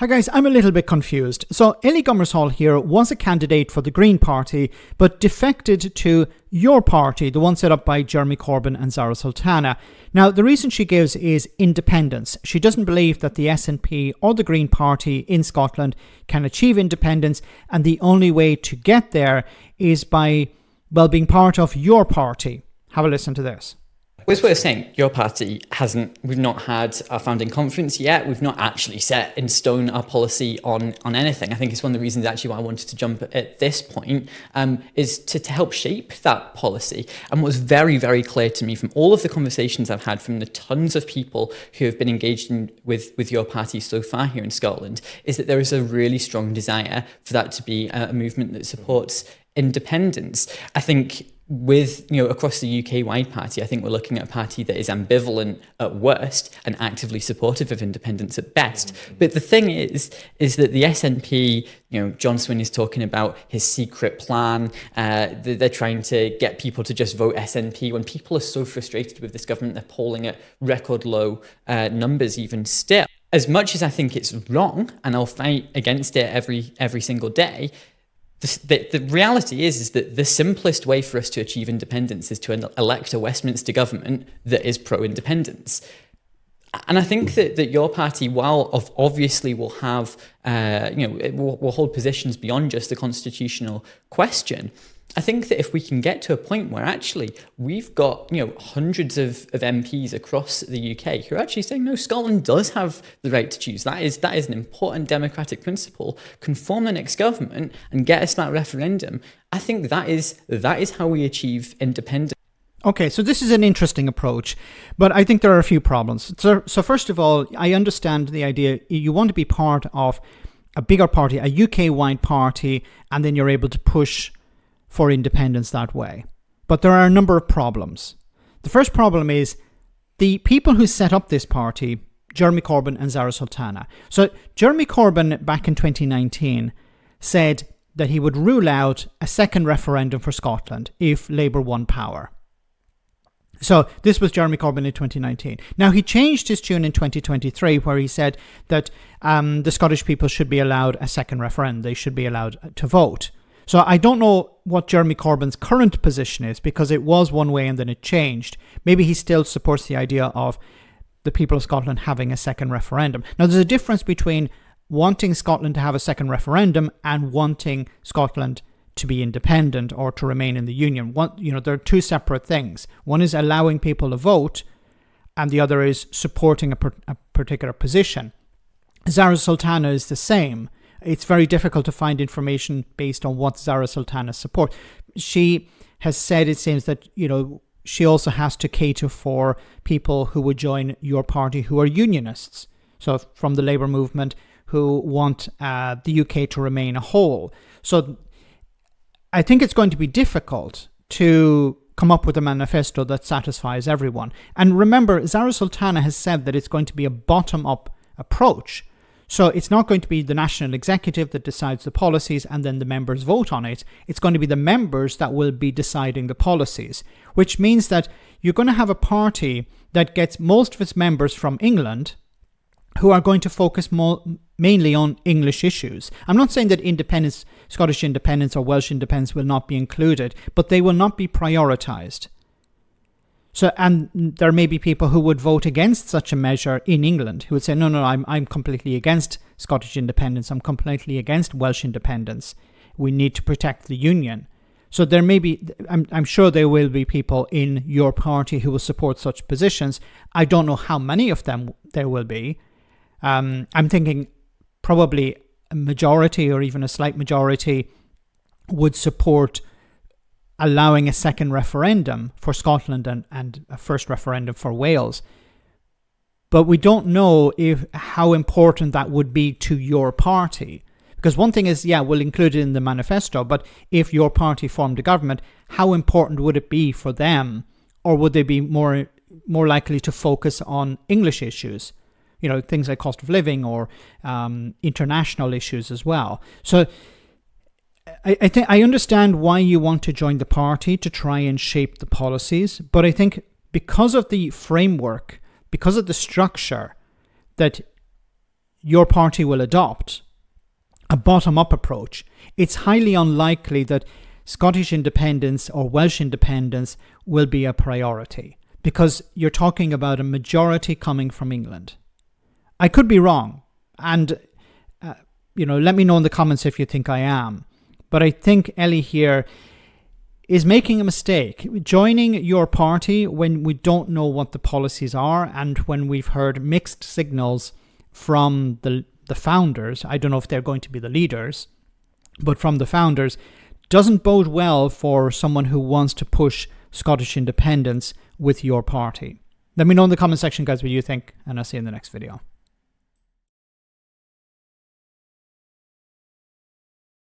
Hi guys, I'm a little bit confused. So Ellie Gomersall here was a candidate for the Green Party, but defected to your party, the one set up by Jeremy Corbyn and Zarah Sultana. Now, the reason she gives is independence. She doesn't believe that the SNP or the Green Party in Scotland can achieve independence, and the only way to get there is by, well, being part of your party. Have a listen to this. It's worth saying, your party we've not had our founding conference yet. We've not actually set in stone our policy on anything. I think it's one of the reasons actually why I wanted to jump at this point, is to help shape that policy. And what was very, very clear to me from all of the conversations I've had from the tons of people who have been engaged with your party so far here in Scotland, is that there is a really strong desire for that to be a movement that supports independence. I think across the UK-wide party, I think we're looking at a party that is ambivalent at worst and actively supportive of independence at best. But the thing is that the SNP, John Swin is talking about his secret plan. They're trying to get people to just vote SNP when people are so frustrated with this government. They're polling at record low numbers even still. As much as I think it's wrong, and I'll fight against it every single day, the reality is that the simplest way for us to achieve independence is to elect a Westminster government that is pro-independence. And I think that your party, while obviously will have, will hold positions beyond just the constitutional question, I think that if we can get to a point where actually we've got, hundreds of MPs across the UK who are actually saying, no, Scotland does have the right to choose. That is an important democratic principle. Can form the next government and get us that referendum. I think that is how we achieve independence. Okay, so this is an interesting approach, but I think there are a few problems. So first of all, I understand the idea you want to be part of a bigger party, a UK-wide party, and then you're able to push for independence that way. But there are a number of problems. The first problem is the people who set up this party, Jeremy Corbyn and Zarah Sultana. So Jeremy Corbyn back in 2019 said that he would rule out a second referendum for Scotland if Labour won power. So this was Jeremy Corbyn in 2019. Now, he changed his tune in 2023 where he said that the Scottish people should be allowed a second referendum. They should be allowed to vote. So I don't know what Jeremy Corbyn's current position is, because it was one way and then it changed. Maybe he still supports the idea of the people of Scotland having a second referendum. Now, there's a difference between wanting Scotland to have a second referendum and wanting Scotland to be independent or to remain in the Union. There are two separate things. One is allowing people to vote, and the other is supporting a particular position. Zarah Sultana is the same. It's very difficult to find information based on what Zarah Sultana supports. She has said, it seems, that she also has to cater for people who would join your party who are unionists. So from the Labour movement, who want the UK to remain a whole. So I think it's going to be difficult to come up with a manifesto that satisfies everyone. And remember, Zarah Sultana has said that it's going to be a bottom-up approach. So it's not going to be the national executive that decides the policies and then the members vote on it. It's going to be the members that will be deciding the policies, which means that you're going to have a party that gets most of its members from England who are going to focus mainly on English issues. I'm not saying that independence, Scottish independence or Welsh independence will not be included, but they will not be prioritised. So, and there may be people who would vote against such a measure in England, who would say, no, I'm completely against Scottish independence. I'm completely against Welsh independence. We need to protect the Union. So there may be, I'm sure there will be people in your party who will support such positions. I don't know how many of them there will be. I'm thinking probably a majority or even a slight majority would support allowing a second referendum for Scotland and a first referendum for Wales. But we don't know how important that would be to your party. Because one thing is, we'll include it in the manifesto, but if your party formed a government, how important would it be for them? Or would they be more likely to focus on English issues? Things like cost of living or international issues as well. So I think I understand why you want to join the party to try and shape the policies, but I think because of the framework, because of the structure that your party will adopt a bottom-up approach, it's highly unlikely that Scottish independence or Welsh independence will be a priority, because you're talking about a majority coming from England. I could be wrong, and let me know in the comments if you think I am. But I think Ellie here is making a mistake. Joining your party when we don't know what the policies are and when we've heard mixed signals from the founders, I don't know if they're going to be the leaders, but from the founders, doesn't bode well for someone who wants to push Scottish independence with your party. Let me know in the comment section, guys, what you think, and I'll see you in the next video.